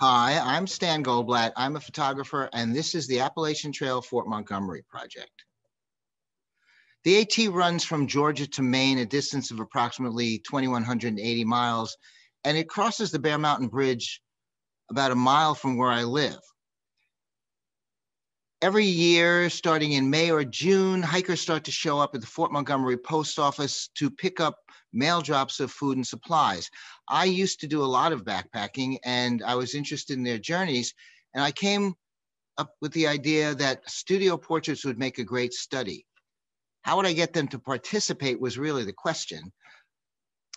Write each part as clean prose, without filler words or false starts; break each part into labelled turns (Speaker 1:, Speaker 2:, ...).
Speaker 1: Hi, I'm Stan Goldblatt. I'm a photographer, and this is the Appalachian Trail Fort Montgomery project. The AT runs from Georgia to Maine, a distance of approximately 2,180 miles, and it crosses the Bear Mountain Bridge about a mile from where I live. Every year, starting in May or June, hikers start to show up at the Fort Montgomery post office to pick up mail drops of food and supplies. I used to do a lot of backpacking, and I was interested in their journeys, and I came up with the idea that studio portraits would make a great study. How would I get them to participate was really the question.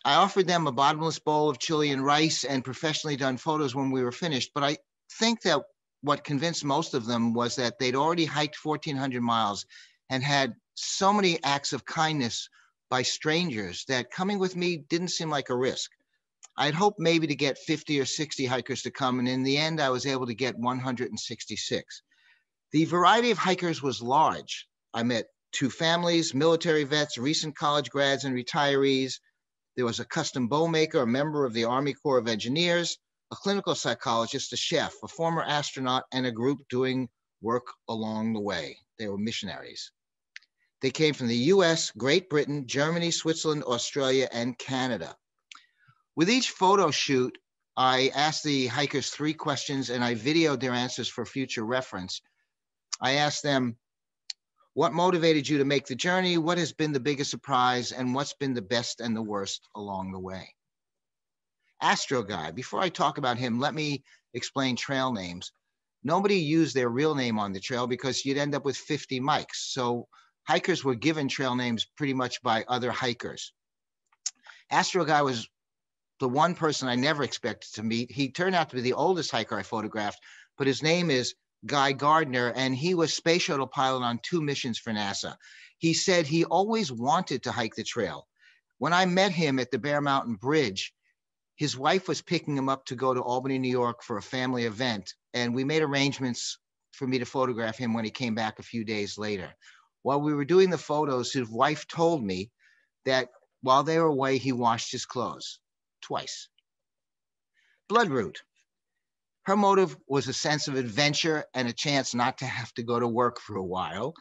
Speaker 1: I offered them a bottomless bowl of Chilean rice and professionally done photos when we were finished, but I think that what convinced most of them was that they'd already hiked 1,400 miles and had so many acts of kindness by strangers that coming with me didn't seem like a risk. I'd hoped maybe to get 50 or 60 hikers to come, and in the end, I was able to get 166. The variety of hikers was large. I met 2 families, military vets, recent college grads and retirees. There was a custom bow maker, a member of the Army Corps of Engineers, a clinical psychologist, a chef, a former astronaut, and a group doing work along the way. They were missionaries. They came from the US, Great Britain, Germany, Switzerland, Australia, and Canada. With each photo shoot, I asked the hikers 3 questions and I videoed their answers for future reference. I asked them, what motivated you to make the journey? What has been the biggest surprise? And what's been the best and the worst along the way? Astro Guy, before I talk about him, let me explain trail names. Nobody used their real name on the trail because you'd end up with 50 mics. So hikers were given trail names pretty much by other hikers. Astro Guy was the one person I never expected to meet. He turned out to be the oldest hiker I photographed, but his name is Guy Gardner, and he was space shuttle pilot on 2 missions for NASA. He said he always wanted to hike the trail. When I met him at the Bear Mountain Bridge, his wife was picking him up to go to Albany, New York for a family event, and we made arrangements for me to photograph him when he came back a few days later. While we were doing the photos, his wife told me that while they were away, he washed his clothes twice. Bloodroot. Her motive was a sense of adventure and a chance not to have to go to work for a while.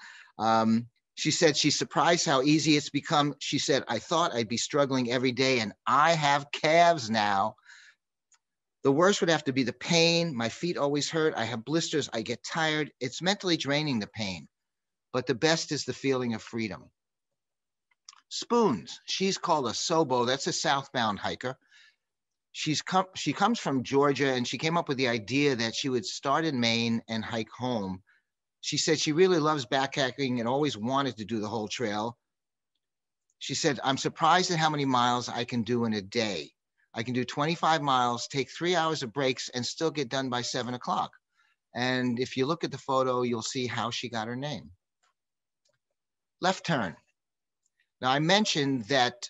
Speaker 1: She said she's surprised how easy it's become. She said, I thought I'd be struggling every day, and I have calves now. The worst would have to be the pain. My feet always hurt. I have blisters. I get tired. It's mentally draining, the pain. But the best is the feeling of freedom. Spoons. She's called a Sobo. That's a southbound hiker. She comes from Georgia, and she came up with the idea that she would start in Maine and hike home. She said she really loves backpacking and always wanted to do the whole trail. She said, I'm surprised at how many miles I can do in a day. I can do 25 miles, take 3 hours of breaks, and still get done by 7 o'clock. And if you look at the photo, you'll see how she got her name. Left turn. Now, I mentioned that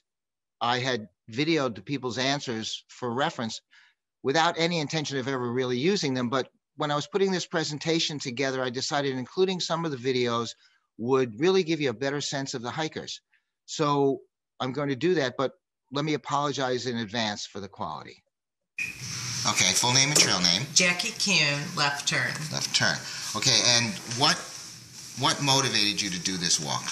Speaker 1: I had videoed the people's answers for reference without any intention of ever really using them, but when I was putting this presentation together, I decided including some of the videos would really give you a better sense of the hikers. So I'm going to do that, but let me apologize in advance for the quality. Okay, full name and trail name.
Speaker 2: Jackie Kuhn, Left Turn.
Speaker 1: Left Turn. Okay, and what motivated you to do this walk?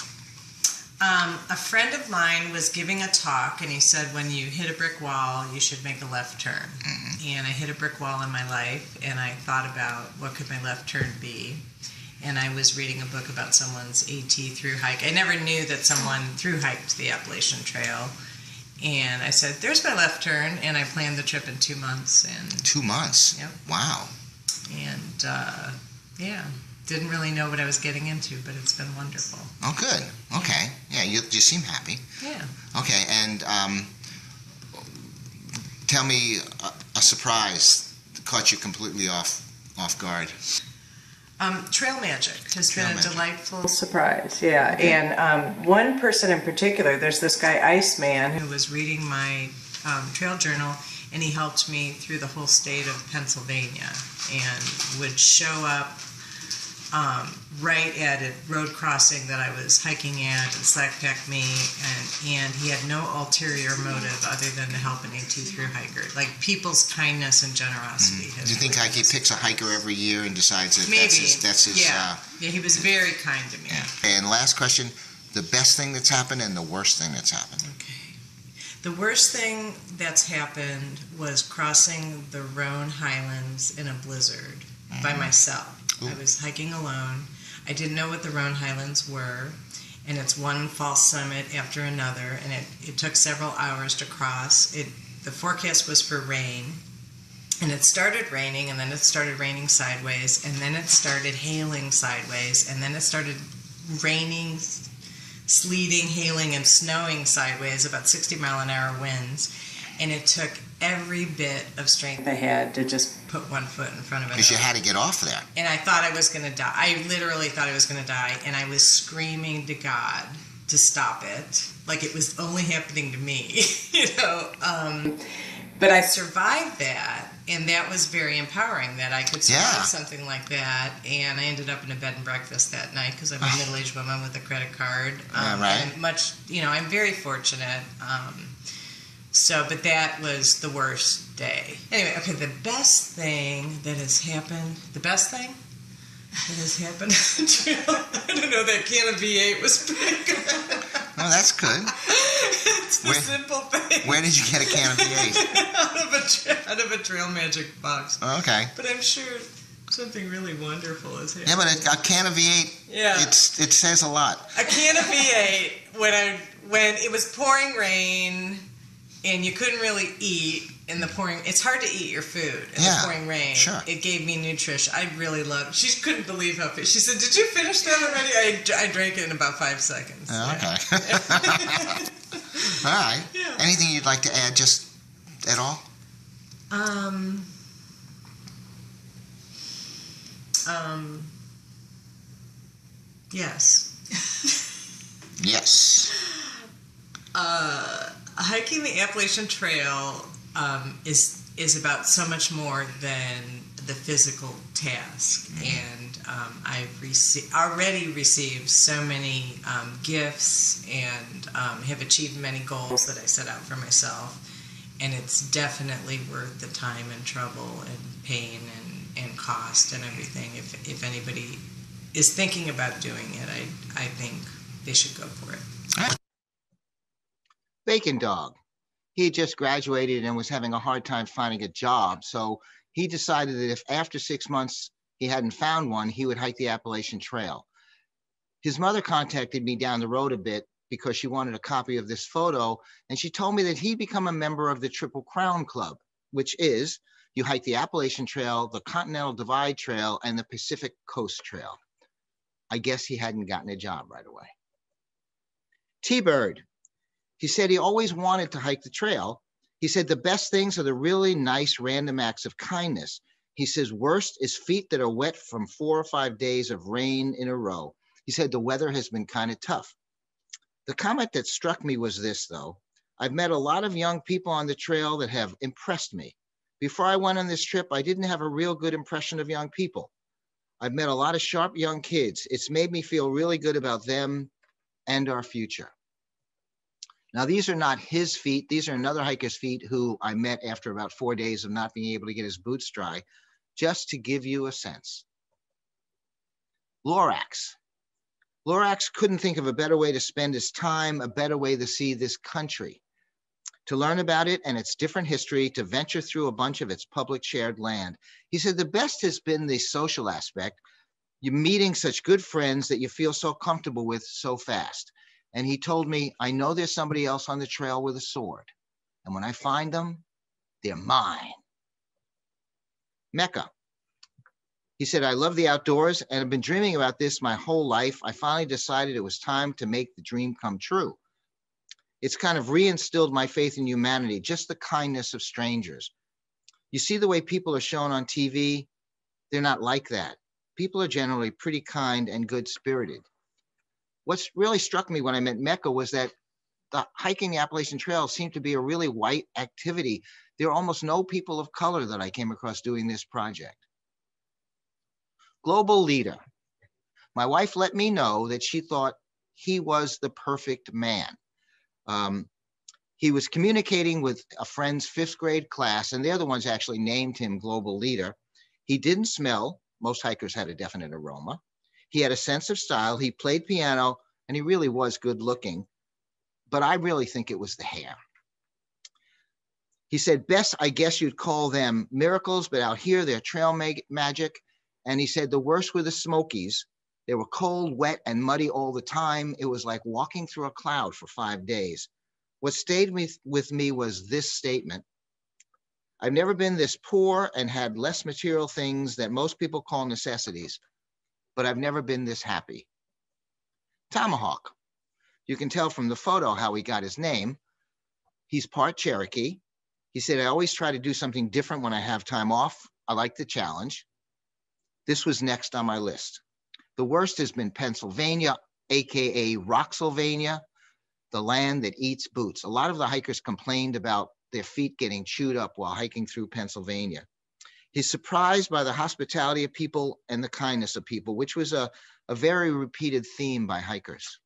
Speaker 2: A friend of mine was giving a talk, and he said when you hit a brick wall, you should make a left turn. Mm-hmm. And I hit a brick wall in my life, and I thought about what could my left turn be. And I was reading a book about someone's AT through hike. I never knew that someone through hiked the Appalachian Trail. And I said, there's my left turn, and I planned the trip in 2 months. And
Speaker 1: 2 months?
Speaker 2: Yep.
Speaker 1: Wow.
Speaker 2: And yeah. Didn't really know what I was getting into, but it's been wonderful.
Speaker 1: Oh, good. Okay. Yeah, you seem happy.
Speaker 2: Yeah.
Speaker 1: Okay, and tell me a surprise that caught you completely off guard.
Speaker 2: Trail magic has been a delightful surprise. Yeah, okay. And one person in particular, there's this guy Iceman who was reading my trail journal, and he helped me through the whole state of Pennsylvania and would show up right at a road crossing that I was hiking at, and slack packed me, and he had no ulterior motive other than to help an AT through hiker. Like, people's kindness and generosity.
Speaker 1: Do you think he picks a hiker every year and decides that
Speaker 2: Maybe.
Speaker 1: that's his
Speaker 2: yeah, he was very kind to me.
Speaker 1: Yeah. And last question, the best thing that's happened and the worst thing that's happened.
Speaker 2: Okay. The worst thing that's happened was crossing the Rhone Highlands in a blizzard by myself. Ooh. I was hiking alone. I didn't know what the Rhone Highlands were, and it's one false summit after another, and it took several hours to cross. The forecast was for rain, and it started raining, and then it started raining sideways, and then it started hailing sideways, and then it started raining, sleeting, hailing, and snowing sideways, about 60-mile-an-hour winds, and it took every bit of strength I had to just put one foot in front of it.
Speaker 1: Because you had to get off there.
Speaker 2: And I thought I was going to die. I literally thought I was going to die, and I was screaming to God to stop it, like it was only happening to me, you know. But I survived that, and that was very empowering, that I could survive something like that. And I ended up in a bed and breakfast that night because I'm a middle-aged woman with a credit card.
Speaker 1: Right.
Speaker 2: And I'm very fortunate. But that was the worst day. Anyway, okay, the best thing that has happened, I don't know, that can of V8 was pretty good.
Speaker 1: Oh, that's good.
Speaker 2: It's the simple thing.
Speaker 1: Where did you get a can of V8?
Speaker 2: out of a Trail Magic box.
Speaker 1: Oh, okay.
Speaker 2: But I'm sure something really wonderful has happened.
Speaker 1: Yeah, but a can of V8, it says a lot.
Speaker 2: A can of V8, when it was pouring rain and you couldn't really eat in the pouring, it's hard to eat your food in the pouring rain.
Speaker 1: Sure.
Speaker 2: It gave me nutrition. I really loved it. She couldn't believe how she said, "Did you finish that already?" I drank it in about 5 seconds.
Speaker 1: Oh, okay. All right.
Speaker 2: Yeah.
Speaker 1: Anything you'd like to add just at all?
Speaker 2: Yes.
Speaker 1: Yes.
Speaker 2: Hiking the Appalachian Trail is about so much more than the physical task, and I've already received so many gifts and have achieved many goals that I set out for myself, and it's definitely worth the time and trouble and pain and cost and everything. If anybody is thinking about doing it, I think they should go for it.
Speaker 1: Bacon Dog. He had just graduated and was having a hard time finding a job, so he decided that if after 6 months he hadn't found one, he would hike the Appalachian Trail. His mother contacted me down the road a bit because she wanted a copy of this photo, and she told me that he'd become a member of the Triple Crown Club, which is you hike the Appalachian Trail, the Continental Divide Trail, and the Pacific Coast Trail. I guess he hadn't gotten a job right away. T-Bird. He said he always wanted to hike the trail. He said the best things are the really nice random acts of kindness. He says worst is feet that are wet from 4 or 5 days of rain in a row. He said the weather has been kind of tough. The comment that struck me was this, though. I've met a lot of young people on the trail that have impressed me. Before I went on this trip, I didn't have a real good impression of young people. I've met a lot of sharp young kids. It's made me feel really good about them and our future. Now, these are not his feet. These are another hiker's feet who I met after about 4 days of not being able to get his boots dry, just to give you a sense. Lorax. Lorax couldn't think of a better way to spend his time, a better way to see this country, to learn about it and its different history, to venture through a bunch of its public shared land. He said the best has been the social aspect. You're meeting such good friends that you feel so comfortable with so fast. And he told me, I know there's somebody else on the trail with a sword. And when I find them, they're mine. Mecca. He said, I love the outdoors and I've been dreaming about this my whole life. I finally decided it was time to make the dream come true. It's kind of reinstilled my faith in humanity, just the kindness of strangers. You see the way people are shown on TV? They're not like that. People are generally pretty kind and good-spirited. What's really struck me when I met Mecca was that the hiking the Appalachian Trail seemed to be a really white activity. There are almost no people of color that I came across doing this project. Global leader. My wife let me know that she thought he was the perfect man. He was communicating with a friend's 5th grade class, and the other ones actually named him global leader. He didn't smell. Most hikers had a definite aroma. He had a sense of style. He played piano, and he really was good looking. But I really think it was the hair. He said, best, I guess you'd call them miracles, but out here they're trail magic. And he said the worst were the Smokies. They were cold, wet, and muddy all the time. It was like walking through a cloud for 5 days. What stayed with me was this statement. I've never been this poor and had less material things that most people call necessities, but I've never been this happy. Tomahawk. You can tell from the photo how he got his name. He's part Cherokee. He said, I always try to do something different when I have time off. I like the challenge. This was next on my list. The worst has been Pennsylvania, AKA Rocksylvania, the land that eats boots. A lot of the hikers complained about their feet getting chewed up while hiking through Pennsylvania. He's surprised by the hospitality of people and the kindness of people, which was a very repeated theme by hikers.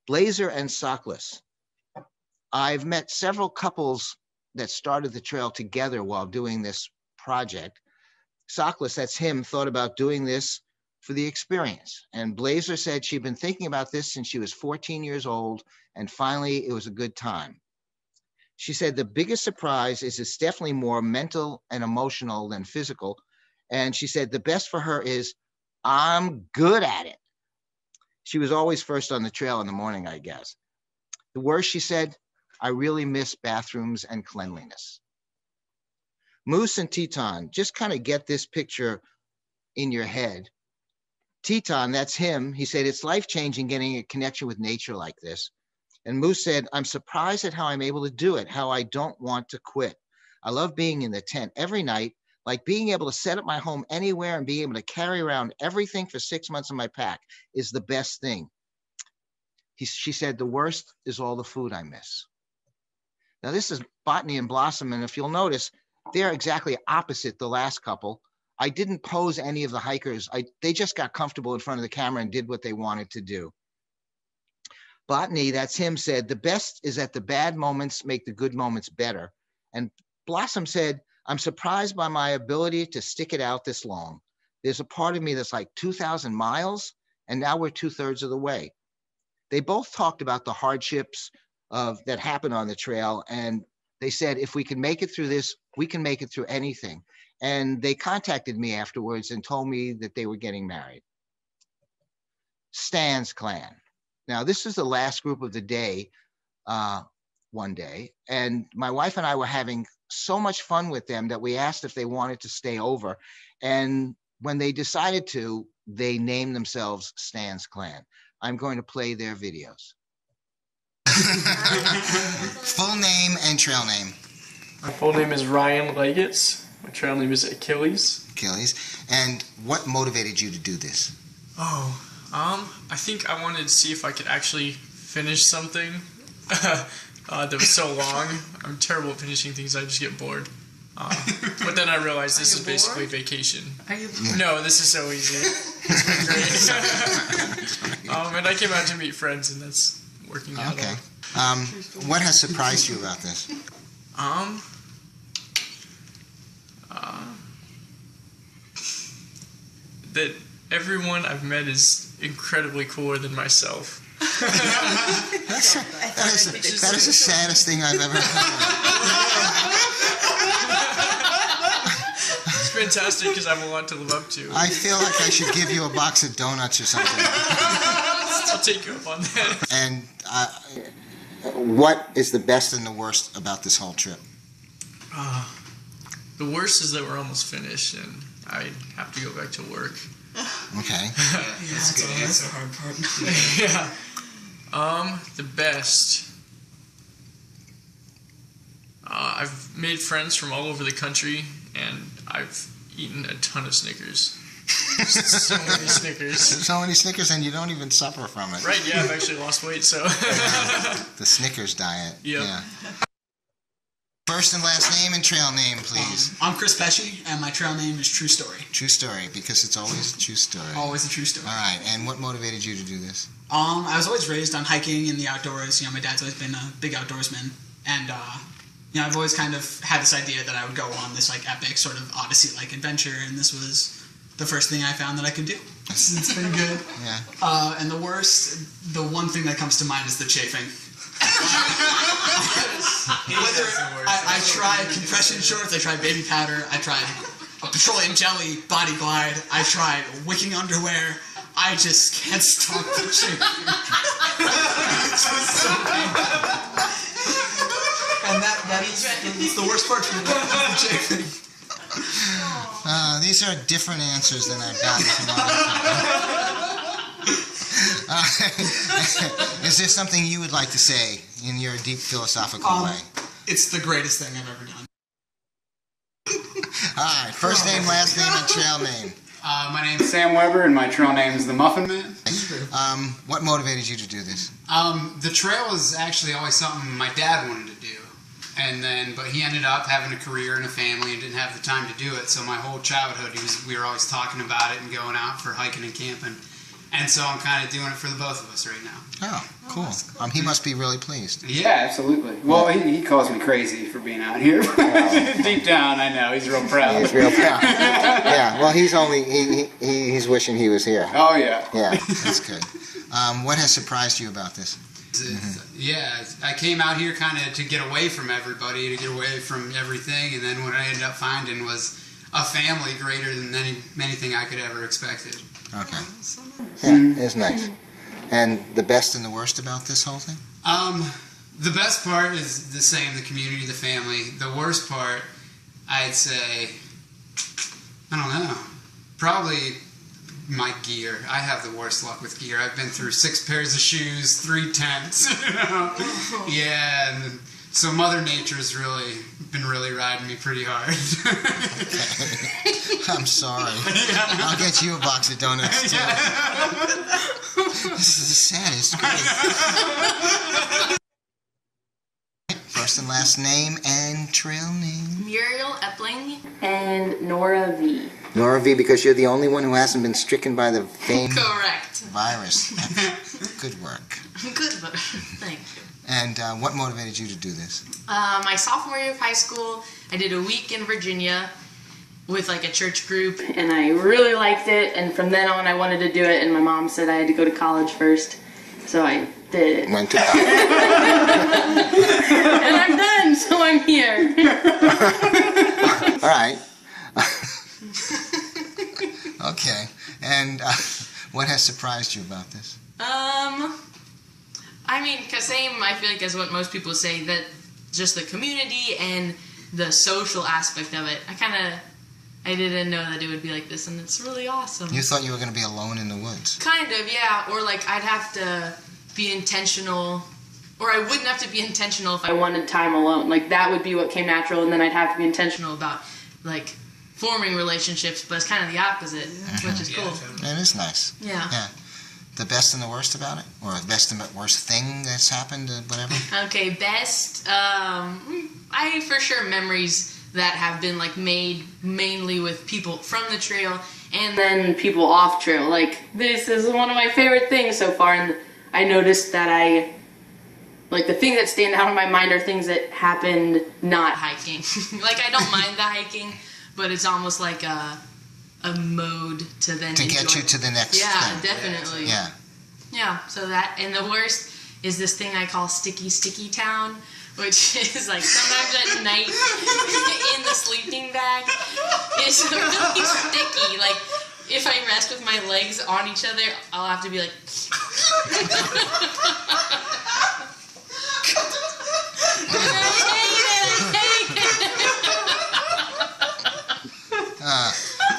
Speaker 1: Blazer and Sockless. I've met several couples that started the trail together while doing this project. Sockless, that's him, thought about doing this for the experience. And Blazer said she'd been thinking about this since she was 14 years old, and finally it was a good time. She said the biggest surprise is it's definitely more mental and emotional than physical. And she said the best for her is, I'm good at it. She was always first on the trail in the morning, I guess. The worst, she said, I really miss bathrooms and cleanliness. Moose and Teton, just kind of get this picture in your head. Teton, that's him. He said, it's life-changing getting a connection with nature like this. And Moose said, I'm surprised at how I'm able to do it, how I don't want to quit. I love being in the tent every night, like being able to set up my home anywhere and being able to carry around everything for 6 months in my pack is the best thing. She said, the worst is all the food I miss. Now this is Botany and Blossom, and if you'll notice, they're exactly opposite the last couple. I didn't pose any of the hikers. They just got comfortable in front of the camera and did what they wanted to do. Botany, that's him, said, the best is that the bad moments make the good moments better. And Blossom said, I'm surprised by my ability to stick it out this long. There's a part of me that's like 2,000 miles, and now we're 2/3 of the way. They both talked about the hardships that happened on the trail, and they said, if we can make it through this, we can make it through anything. And they contacted me afterwards and told me that they were getting married. Stan's clan. Now, this is the last group of the day, one day, and my wife and I were having so much fun with them that we asked if they wanted to stay over. And when they decided to, they named themselves Stan's Clan. I'm going to play their videos. Full name and trail name.
Speaker 3: My full name is Ryan Leggett. My trail name is Achilles.
Speaker 1: Achilles. And what motivated you to do this?
Speaker 3: I think I wanted to see if I could actually finish something that was so long. I'm terrible at finishing things. I just get bored. But then I realized this is basically vacation.
Speaker 2: Are you bored?
Speaker 3: No, this is so easy. It's been great. And I came out to meet friends, and that's working out.
Speaker 1: Okay. What has surprised you about this?
Speaker 3: That everyone I've met is incredibly cooler than myself.
Speaker 1: That is the saddest thing I've ever heard.
Speaker 3: It's fantastic because I have a lot to live up to.
Speaker 1: I feel like I should give you a box of donuts or something.
Speaker 3: I'll take you up on that.
Speaker 1: And what is the best and the worst about this whole trip?
Speaker 3: The worst is that we're almost finished and I have to go back to work.
Speaker 1: Okay.
Speaker 2: That's good. That's the hard part.
Speaker 3: Yeah. The best. I've made friends from all over the country, and I've eaten a ton of Snickers. So many Snickers.
Speaker 1: So many Snickers, and you don't even suffer from it.
Speaker 3: Right, yeah, I've actually lost weight, so.
Speaker 1: The Snickers diet.
Speaker 3: Yep.
Speaker 1: Yeah. First and last name and trail name, please.
Speaker 4: I'm Chris Pesci, and my trail name is True Story.
Speaker 1: True story, because it's always a true story.
Speaker 4: Always a true story.
Speaker 1: All right, and what motivated you to do this?
Speaker 4: I was always raised on hiking in the outdoors. You know, my dad's always been a big outdoorsman, and you know, I've always kind of had this idea that I would go on this like epic sort of odyssey-like adventure, and this was the first thing I found that I could do. It's been good.
Speaker 1: Yeah.
Speaker 4: And the one thing that comes to mind is the chafing. I tried compression shorts, I tried baby powder, I tried a petroleum jelly body glide, I tried wicking underwear. I just can't stop the chafing. It's just so painful. And that is the worst part for me, the chafing.
Speaker 1: These are different answers than I've gotten from other people. Is there something you would like to say in your deep philosophical way?
Speaker 4: It's the greatest thing I've ever done.
Speaker 1: All right, first name, last name, and trail name.
Speaker 5: My name's Sam Weber, and my trail name is the Muffin Man.
Speaker 1: What motivated you to do this?
Speaker 5: The trail was actually always something my dad wanted to do. But he ended up having a career and a family and didn't have the time to do it. So my whole childhood, we were always talking about it and going out for hiking and camping. And so I'm kind of doing it for the both of us right now.
Speaker 1: Oh, cool. He must be really pleased.
Speaker 5: Yeah, absolutely. Well, he calls me crazy for being out here. Deep down, I know. He's real proud.
Speaker 1: He's real proud. Yeah, well, he's wishing he was here.
Speaker 5: Oh, yeah.
Speaker 1: Yeah, that's good. What has surprised you about this?
Speaker 5: Yeah, I came out here kind of to get away from everybody, to get away from everything, and then what I ended up finding was a family greater than anything I could ever expected.
Speaker 1: Okay. Yeah, it's nice. And the best and the worst about this whole thing?
Speaker 5: The best part is the same, the community, the family. The worst part, I'd say, I don't know, probably my gear. I have the worst luck with gear. I've been through 6 pairs of shoes, 3 tents, you know? Yeah, and so Mother Nature's been really riding me pretty hard.
Speaker 1: I'm sorry. I'll get you a box of donuts too. This is the saddest. First and last name and trail name.
Speaker 6: Muriel Epling and Nora V.
Speaker 1: Nora V, because you're the only one who hasn't been stricken by the famed
Speaker 6: Correct.
Speaker 1: virus. Good work.
Speaker 6: Good work. Thank you.
Speaker 1: And what motivated you to do this?
Speaker 6: My sophomore year of high school, I did a week in Virginia with like a church group, and I really liked it. And from then on, I wanted to do it. And my mom said I had to go to college first, so I did it.
Speaker 1: Went to college.
Speaker 6: And I'm done, so I'm here.
Speaker 1: All right. Okay. And what has surprised you about this?
Speaker 6: I mean, same, I feel like, as what most people say, that just the community and the social aspect of it. I didn't know that it would be like this, and it's really awesome.
Speaker 1: You thought you were going to be alone in the woods.
Speaker 6: Kind of, yeah. Or like I'd have to be intentional, or I wouldn't have to be intentional if I wanted time alone. Like that would be what came natural, and then I'd have to be intentional about like forming relationships, but it's kind of the opposite, which is cool.
Speaker 1: It is nice.
Speaker 6: Yeah.
Speaker 1: Yeah. The best and the worst about it? Or the best and worst thing that's happened, whatever?
Speaker 6: Okay, best. I for sure memories that have been like made mainly with people from the trail and then people off trail. Like this is one of my favorite things so far, and I noticed that the things that stand out in my mind are things that happened not hiking. Like I don't mind the hiking, but it's almost like a mode to then
Speaker 1: get you to the next thing.
Speaker 6: Definitely.
Speaker 1: Yeah,
Speaker 6: so that, and the worst is this thing I call Sticky Town, which is like sometimes at night in the sleeping bag, it's really sticky. Like if I rest with my legs on each other, I'll have to be like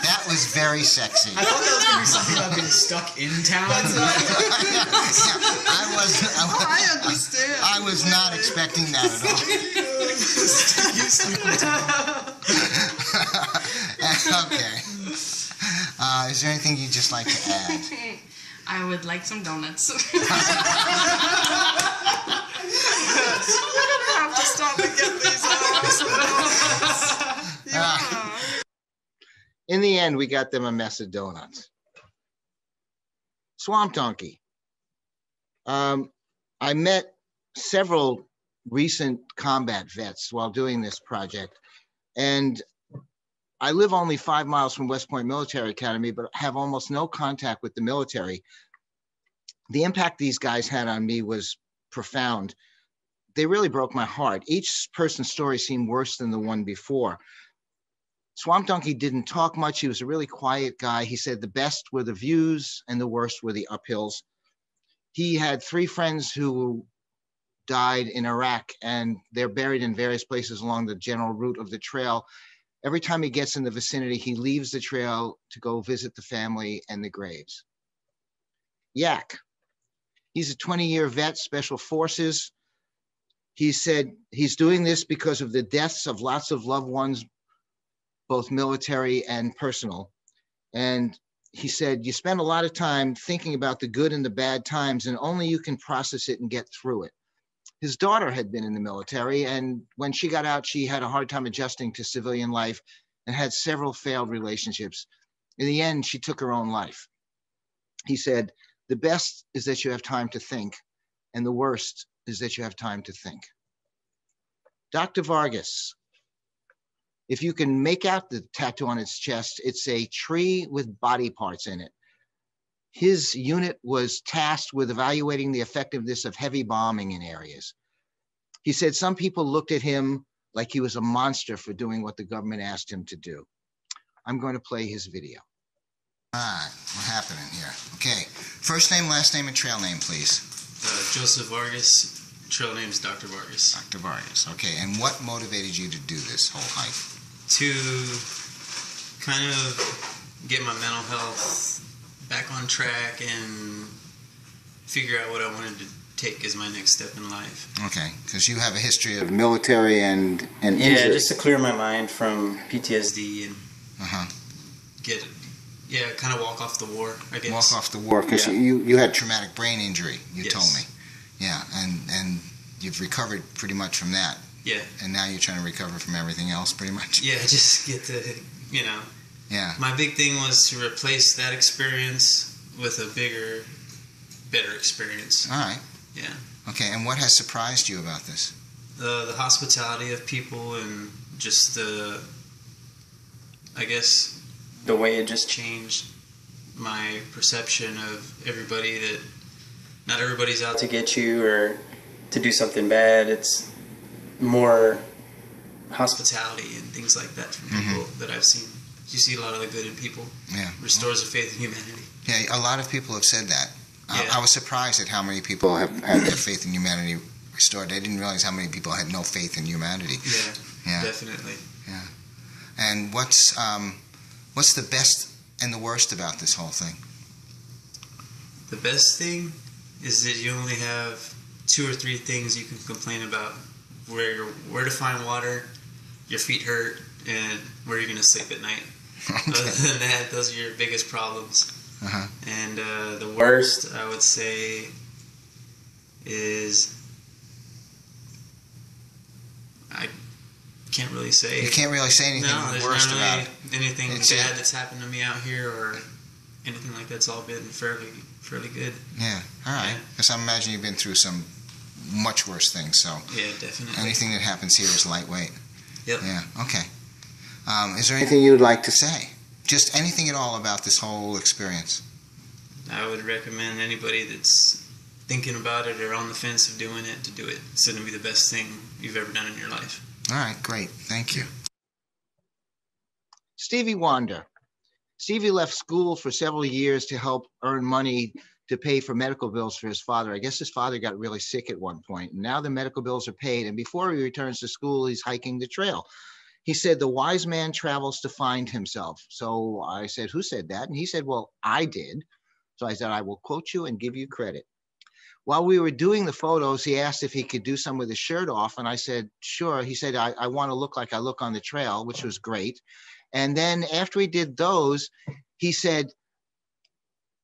Speaker 1: that was very sexy.
Speaker 4: I thought that was going to be something about being stuck in town.
Speaker 1: I understand. I was not expecting that at all. Okay. Is there anything you'd just like to add?
Speaker 6: I would like some donuts.
Speaker 7: We're gonna have to stop and get these.
Speaker 1: In the end, we got them a mess of donuts. Swamp Donkey. I met several recent combat vets while doing this project, and I live only 5 miles from West Point Military Academy, but have almost no contact with the military. The impact these guys had on me was profound. They really broke my heart. Each person's story seemed worse than the one before. Swamp Donkey didn't talk much. He was a really quiet guy. He said the best were the views and the worst were the uphills. He had 3 friends who died in Iraq, and they're buried in various places along the general route of the trail. Every time he gets in the vicinity, he leaves the trail to go visit the family and the graves. Yak. He's a 20-year vet, Special Forces. He said he's doing this because of the deaths of lots of loved ones, both military and personal. And he said, you spend a lot of time thinking about the good and the bad times, and only you can process it and get through it. His daughter had been in the military, and when she got out, she had a hard time adjusting to civilian life and had several failed relationships. In the end, she took her own life. He said, the best is that you have time to think, and the worst is that you have time to think. Dr. Vargas. If you can make out the tattoo on its chest, it's a tree with body parts in it. His unit was tasked with evaluating the effectiveness of heavy bombing in areas. He said some people looked at him like he was a monster for doing what the government asked him to do. I'm going to play his video.
Speaker 7: All right, what's happening here? Okay, first name, last name, and trail name, please.
Speaker 8: Joseph Vargas. Trail name is Dr. Vargas.
Speaker 7: Dr. Vargas, okay. And what motivated you to do this whole hike?
Speaker 8: To kind of get my mental health back on track and figure out what I wanted to take as my next step in life.
Speaker 7: Okay, because you have a history of military and
Speaker 8: yeah,
Speaker 7: injury.
Speaker 8: just to clear my mind from PTSD and get, kind of walk off the war, I guess.
Speaker 7: Walk off the war, because you had traumatic brain injury, you
Speaker 8: Yes.
Speaker 7: told me. Yeah, and you've recovered pretty much from that.
Speaker 8: Yeah.
Speaker 7: And now you're trying to recover from everything else, pretty much.
Speaker 8: Yeah, just get to,
Speaker 7: Yeah.
Speaker 8: My big thing was to replace that experience with a bigger, better experience.
Speaker 7: All right.
Speaker 8: Yeah.
Speaker 7: Okay, and what has surprised you about this?
Speaker 8: The hospitality of people and just the way it just changed my perception of everybody, that not everybody's out to get you or to do something bad. It's more hospitality and things like that from people that I've seen. You see a lot of the good in people.
Speaker 7: Yeah.
Speaker 8: Restores the faith in humanity.
Speaker 7: Yeah, a lot of people have said that.
Speaker 8: Yeah.
Speaker 7: I was surprised at how many people have had their faith in humanity restored. I didn't realize how many people had no faith in humanity.
Speaker 8: Yeah. Definitely.
Speaker 7: Yeah. And what's the best and the worst about this whole thing?
Speaker 8: The best thing is that you only have 2 or 3 things you can complain about: where to find water, your feet hurt, and where you're going to sleep at night.
Speaker 7: Okay.
Speaker 8: Other than that, those are your biggest problems.
Speaker 7: Uh-huh.
Speaker 8: And the worst, I would say, is I can't really say.
Speaker 7: You can't really say anything
Speaker 8: No, there's
Speaker 7: worst
Speaker 8: not
Speaker 7: about
Speaker 8: really
Speaker 7: it.
Speaker 8: anything
Speaker 7: It's
Speaker 8: bad that's happened to me out here or anything like that's all been fairly good.
Speaker 7: Yeah, all right.
Speaker 8: Yeah.
Speaker 7: Because I imagine you've been through some much worse things, so
Speaker 8: Yeah, definitely.
Speaker 7: anything that happens here is lightweight.
Speaker 8: Yep.
Speaker 7: Yeah, okay. Is there anything you'd like to say? Just anything at all about this whole experience?
Speaker 8: I would recommend anybody that's thinking about it or on the fence of doing it to do it. It's going to be the best thing you've ever done in your life.
Speaker 7: All right, great. Thank you.
Speaker 1: Stevie Wander. Stevie left school for several years to help earn money to pay for medical bills for his father. I guess his father got really sick at one point, and now the medical bills are paid. And before he returns to school, he's hiking the trail. He said, the wise man travels to find himself. So I said, who said that? And he said, well, I did. So I said, I will quote you and give you credit. While we were doing the photos, he asked if he could do some with his shirt off. And I said, sure. He said, I want to look like I look on the trail, which was great. And then after he did those, he said,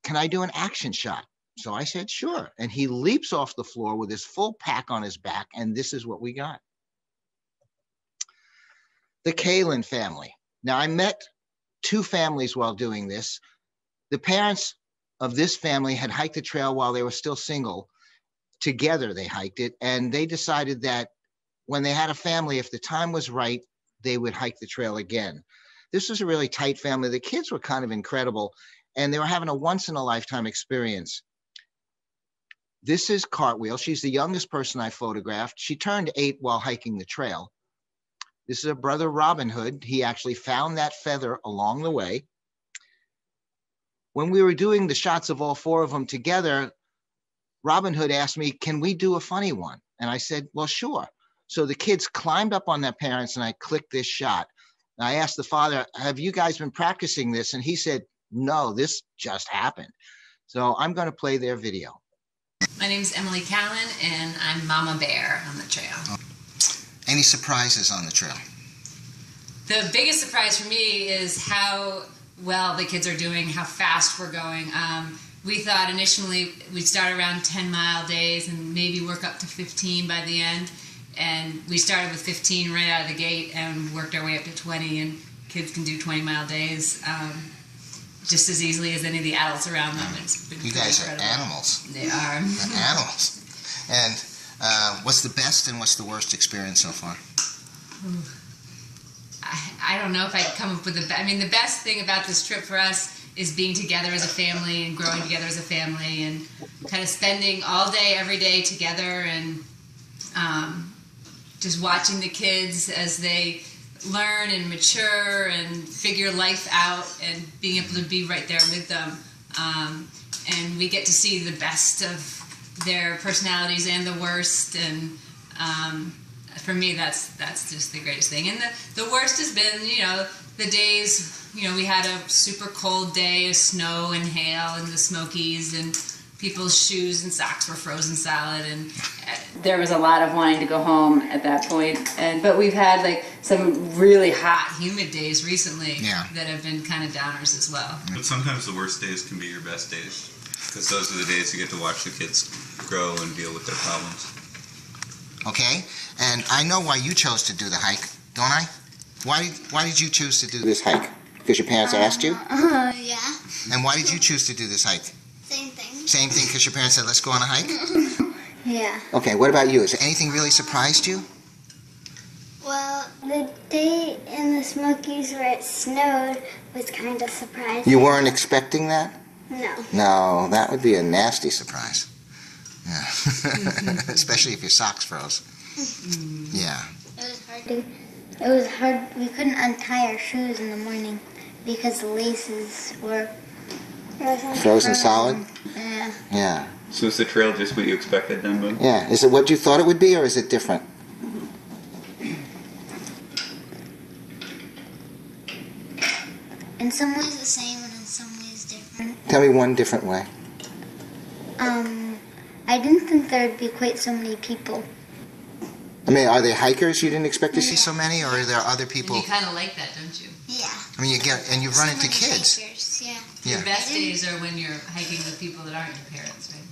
Speaker 1: can I do an action shot? So I said, sure. And he leaps off the floor with his full pack on his back. And this is what we got. The Kalin family. Now I met 2 families while doing this. The parents of this family had hiked the trail while they were still single. Together they hiked it, and they decided that when they had a family, if the time was right, they would hike the trail again. This was a really tight family. The kids were kind of incredible, and they were having a once-in-a-lifetime experience. This is Cartwheel. She's the youngest person I photographed. She turned 8 while hiking the trail. This is her brother, Robin Hood. He actually found that feather along the way. When we were doing the shots of all 4 of them together, Robin Hood asked me, can we do a funny one? And I said, well, sure. So the kids climbed up on their parents and I clicked this shot. And I asked the father, have you guys been practicing this? And he said, no, this just happened. So I'm going to play their video.
Speaker 9: My name is Emily Callan, and I'm Mama Bear on the trail.
Speaker 7: Any surprises on the trail?
Speaker 9: The biggest surprise for me is how well the kids are doing, how fast we're going. We thought initially we'd start around 10-mile days and maybe work up to 15 by the end. And we started with 15 right out of the gate and worked our way up to 20, and kids can do 20-mile days just as easily as any of the adults around them. It's been
Speaker 7: you guys
Speaker 9: incredible.
Speaker 7: are animals.
Speaker 9: They are.
Speaker 7: They're animals. And what's the best and what's the worst experience so far?
Speaker 9: I don't know if I could come up with the best thing about this trip for us is being together as a family and growing together as a family and kind of spending all day, every day together, and just watching the kids as they learn and mature and figure life out and being able to be right there with them. And we get to see the best of their personalities and the worst, and for me that's just the greatest thing. And the worst has been, the days, we had a super cold day of snow and hail in the Smokies, and people's shoes and socks were frozen solid, and there was a lot of wanting to go home at that point. But we've had some really hot, humid days recently that have been kind of downers as well.
Speaker 10: But sometimes the worst days can be your best days, because those are the days you get to watch the kids grow and deal with their problems.
Speaker 7: Okay, and I know why you chose to do the hike, don't I? Why did you choose to do this hike? Because your parents asked you?
Speaker 11: Yeah.
Speaker 7: And why did you choose to do this hike?
Speaker 11: Same thing.
Speaker 7: Same thing, because your parents said, let's go on a hike?
Speaker 11: Yeah.
Speaker 7: Okay, what about you? Has anything really surprised you?
Speaker 11: Well, the day in the Smokies where it snowed was kind of surprising.
Speaker 7: You weren't expecting that?
Speaker 11: No.
Speaker 7: No, that would be a nasty surprise. Yeah. Especially if your socks froze. Yeah.
Speaker 11: It was hard. We couldn't untie our shoes in the morning because the laces were
Speaker 7: frozen solid?
Speaker 11: Yeah.
Speaker 7: Yeah.
Speaker 10: So is the trail just what you expected then, Boone?
Speaker 7: Yeah. Is it what you thought it would be, or is it different?
Speaker 11: In some ways the same, and in some ways different.
Speaker 7: Tell me one different way.
Speaker 11: I didn't think there would be quite so many people.
Speaker 7: I mean, are they hikers you didn't expect to see so many, or are there other people?
Speaker 9: And you kind of like that, don't you?
Speaker 11: Yeah.
Speaker 7: I mean, you run into kids.
Speaker 11: Hikers, yeah.
Speaker 7: Yeah.
Speaker 9: Your best days are when you're hiking with people that aren't your parents, right?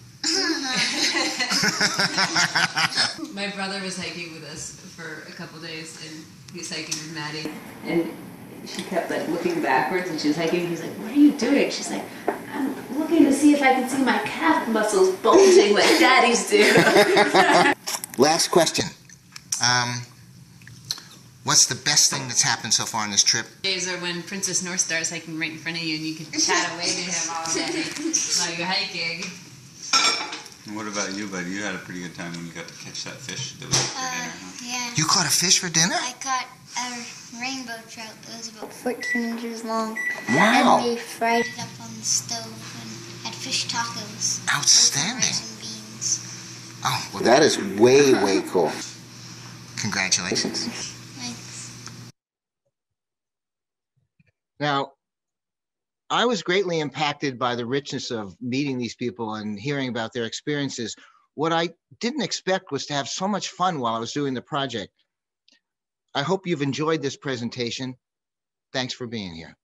Speaker 9: My brother was hiking with us for a couple days, and he was hiking with Maddie, and she kept looking backwards, and she was hiking. He's like, "What are you doing?" She's like, "I'm looking to see if I can see my calf muscles bulging like daddies do."
Speaker 7: Last question. What's the best thing that's happened so far on this trip?
Speaker 9: Days are when Princess North Star is hiking right in front of you, and you can chat away to him all day while you're hiking.
Speaker 10: And what about you, buddy? You had a pretty good time when you got to catch that fish that was for dinner, huh?
Speaker 11: Yeah.
Speaker 7: You caught a fish for dinner?
Speaker 11: I caught a rainbow trout that was about 14 inches long.
Speaker 7: Wow.
Speaker 11: And we fried it up on the stove and had fish tacos.
Speaker 7: Outstanding.
Speaker 11: With rice and beans.
Speaker 7: Oh, well, that is way, way cool. Congratulations.
Speaker 11: Thanks.
Speaker 1: Now, I was greatly impacted by the richness of meeting these people and hearing about their experiences. What I didn't expect was to have so much fun while I was doing the project. I hope you've enjoyed this presentation. Thanks for being here.